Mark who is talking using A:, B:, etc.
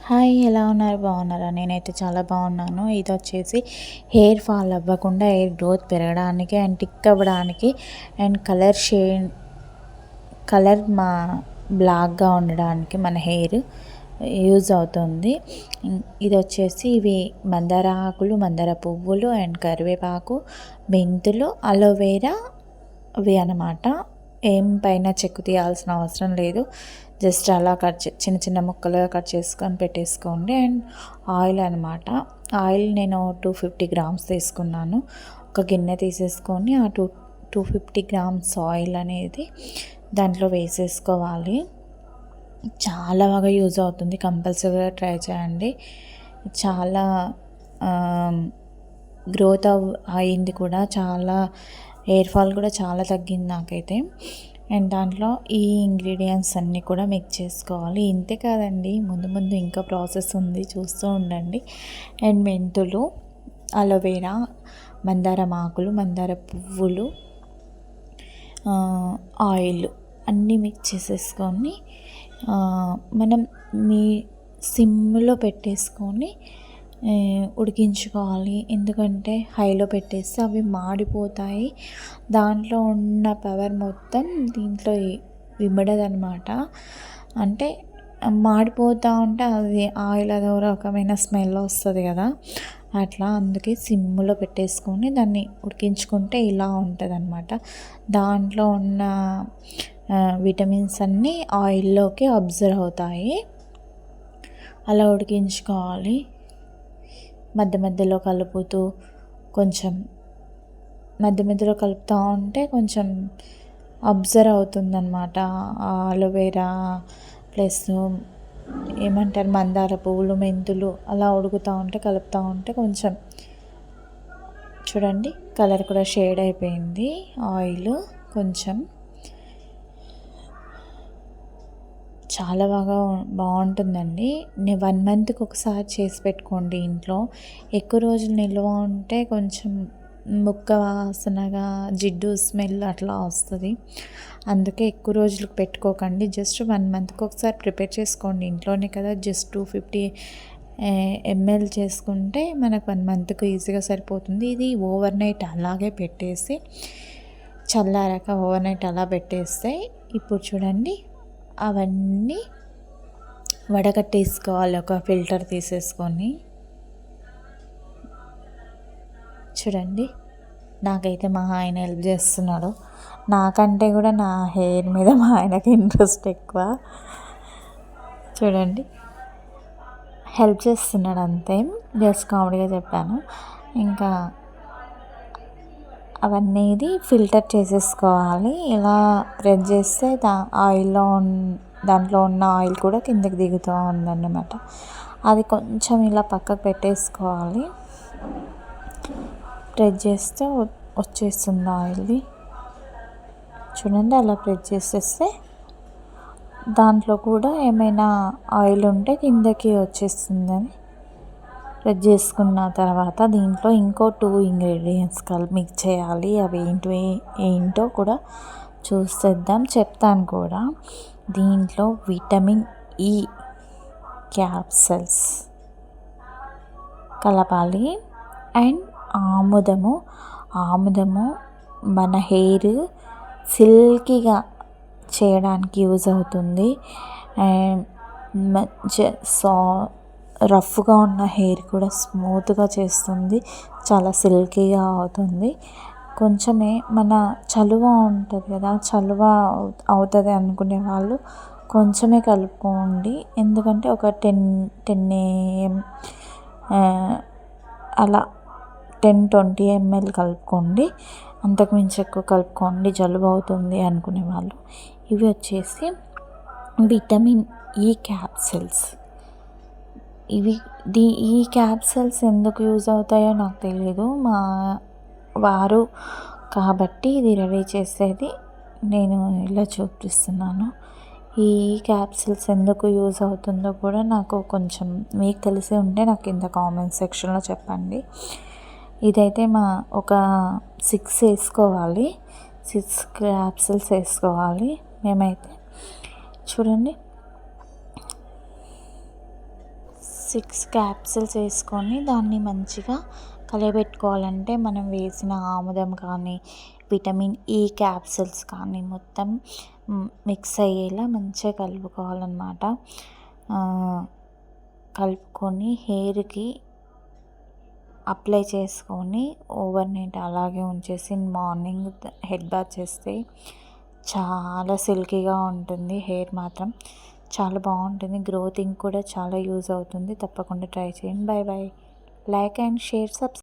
A: Hi, ఎలా ఉన్నారు? బాగున్నారా? నేనైతే చాలా బాగున్నాను. ఇది వచ్చేసి హెయిర్ ఫాల్ అవ్వకుండా, హెయిర్ గ్రోత్ పెరగడానికి అండ్ టిక్ అవ్వడానికి అండ్ కలర్ బ్లాక్గా ఉండడానికి మన హెయిర్ యూజ్ అవుతుంది. ఇది వచ్చేసి ఇవి మందార ఆకులు, మందార పువ్వులు అండ్ కరివేపాకు, మెంతులు, అలోవేరా ఇవి అన్నమాట. ఏం పైన చెక్కు తీయాల్సిన అవసరం లేదు. జస్ట్ అలా చిన్న చిన్న ముక్కలుగా కట్ చేసుకొని పెట్టేసుకోండి. అండ్ ఆయిల్ అనమాట. ఆయిల్ నేను 250 గ్రామ్స్ తీసుకున్నాను. ఒక గిన్నె తీసేసుకొని ఆ 250 గ్రామ్స్ ఆయిల్ అనేది దాంట్లో వేసేసుకోవాలి. చాలా బాగా యూజ్ అవుతుంది. కంపల్సరీగా ట్రై చేయండి. చాలా గ్రోత్ అయింది కూడా, చాలా హెయిర్ ఫాల్ కూడా చాలా తగ్గింది నాకైతే. అండ్ దాంట్లో ఈ ఇంగ్రీడియంట్స్ అన్నీ కూడా మిక్స్ చేసుకోవాలి. ఇంతే కాదండి, ముందు ముందు ఇంకా ప్రాసెస్ ఉంది, చూస్తూ ఉండండి. అండ్ మెంతులు, అలోవేరా, మందారం ఆకులు, మందార పువ్వులు, ఆయిల్ అన్నీ మిక్స్ చేసేసుకొని మనం మీ సిమ్లో పెట్టేసుకొని ఉడికించుకోవాలి. ఎందుకంటే హైలో పెట్టేస్తే అవి మాడిపోతాయి. దాంట్లో ఉన్న పవర్ మొత్తం దీంట్లో ఇమ్మడదనమాట. అంటే మాడిపోతూ ఉంటే అది ఆయిల్ అదో రకమైన స్మెల్ వస్తుంది కదా, అట్లా. అందుకే సిమ్లో పెట్టేసుకొని దాన్ని ఉడికించుకుంటే ఇలా ఉంటుంది అనమాట. దాంట్లో ఉన్న విటమిన్స్ అన్నీ ఆయిల్లోకి అబ్జర్వ్ అవుతాయి. అలా ఉడికించుకోవాలి. మధ్య మధ్యలో కలుపుతూ మధ్య మధ్యలో కలుపుతూ ఉంటే కొంచెం అబ్జర్వ్ అవుతుందన్నమాట. అలోవేరా ప్లస్ ఏమంటారు, మందార పువ్వులు, మెంతులు అలా ఉడుకుతూ ఉంటే, కలుపుతూ ఉంటే కొంచెం చూడండి, కలర్ కూడా షేడ్ అయిపోయింది. ఆయిల్ కొంచెం చాలా బాగుంటుందండి. 1 మంత్కి ఒకసారి చేసి పెట్టుకోండి ఇంట్లో. ఎక్కువ రోజులు నిల్వ ఉంటే కొంచెం ముక్క వాసనగా, జిడ్డు స్మెల్ అట్లా వస్తుంది. అందుకే ఎక్కువ రోజులకు పెట్టుకోకండి. జస్ట్ 1 మంత్కి ఒకసారి ప్రిపేర్ చేసుకోండి. ఇంట్లోనే కదా, జస్ట్ 250 ml చేసుకుంటే మనకు 1 మంత్కి ఈజీగా సరిపోతుంది. ఇది ఓవర్ నైట్ అలాగే పెట్టేసి, చల్లారాక ఓవర్ నైట్ అలా పెట్టేస్తే, ఇప్పుడు చూడండి అవన్నీ వడగట్టేసుకోవాలి. ఒక ఫిల్టర్ తీసేసుకొని చూడండి, నాకైతే మా ఆయన హెల్ప్ చేస్తున్నాడు. నాకంటే కూడా నా హెయిర్ మీద మా ఆయనకి ఇంట్రెస్ట్ ఎక్కువ. చూడండి, హెల్ప్ చేస్తున్నాడు అంతే, జస్ట్ కామెడీగా చెప్పాను. ఇంకా అవన్నీ ఫిల్టర్ చేసేసుకోవాలి. ఇలా ప్రెస్ చేస్తే దాంట్లో ఉన్న ఆయిల్ కూడా కిందకి దిగుతూ ఉందన్నమాట. అది కొంచెం ఇలా పక్కకు పెట్టేసుకోవాలి. ప్రెస్ చేస్తే వచ్చేస్తుంది ఆయిల్ది. చూడండి, అలా ప్రెస్ చేసేస్తే దాంట్లో కూడా ఏమైనా ఆయిల్ ఉంటే కిందకి వచ్చేస్తుందని. ప్రెస్ చేసుకున్న తర్వాత దీంట్లో ఇంకో 2 ఇంగ్రీడియంట్స్ మిక్స్ చేయాలి. అవి ఏంటో కూడా చూసేద్దాం, చెప్తాను కూడా. దీంట్లో విటమిన్ ఈ క్యాప్సల్స్ కలపాలి. అండ్ ఆముదము మన హెయిర్ సిల్కీగా చేయడానికి యూజ్ అవుతుంది. అండ్ రఫ్గా ఉన్న హెయిర్ కూడా స్మూత్గా చేస్తుంది, చాలా సిల్కీగా అవుతుంది. కొంచెమే మన చలువ ఉంటుంది కదా, చలువ అవుతుంది అనుకునే వాళ్ళు కొంచెమే కలుపుకోండి. ఎందుకంటే ఒక 10 AM అలా 10-20 ml కలుపుకోండి. అంతకుమించి ఎక్కువ కలుపుకోండి, జలుబు అవుతుంది అనుకునే వాళ్ళు. ఇవి వచ్చేసి విటమిన్ ఈ క్యాప్సిల్స్. ఈ క్యాప్సల్స్ ఎందుకు యూజ్ అవుతాయో నాకు తెలియదు, మా వారు కాబట్టి ఇది రెడీ చేసేది నేను ఇలా చూపిస్తున్నాను. ఈ క్యాప్సిల్స్ ఎందుకు యూజ్ అవుతుందో కూడా నాకు కొంచెం మీకు తెలిసి ఉంటే నాకు కింద కామెంట్ సెక్షన్లో చెప్పండి. ఇదైతే ఒక 6 వేసుకోవాలి. 6 క్యాప్సిల్స్ వేసుకోవాలి మేమైతే. చూడండి, 6 క్యాప్సిల్స్ వేసుకొని దాన్ని మంచిగా కలయబెట్టుకోవాలంటే మనం వేసిన ఆముదం కానీ విటమిన్ ఈ క్యాప్సిల్స్ కానీ మొత్తం మిక్స్ అయ్యేలా మంచిగా కలుపుకోవాలన్నమాట. కలుపుకొని హెయిర్కి అప్లై చేసుకొని ఓవర్ నైట్ అలాగే ఉంచేసి మార్నింగ్ హెడ్ బాత్ చేస్తే చాలా సిల్కీగా ఉంటుంది. హెయిర్ మాత్రం చాలా బాగుంటుంది. గ్రోతింగ్ కూడా చాలా యూజ్ అవుతుంది. తప్పకుండా ట్రై చేయండి. Bye bye. Like and share, subscribe.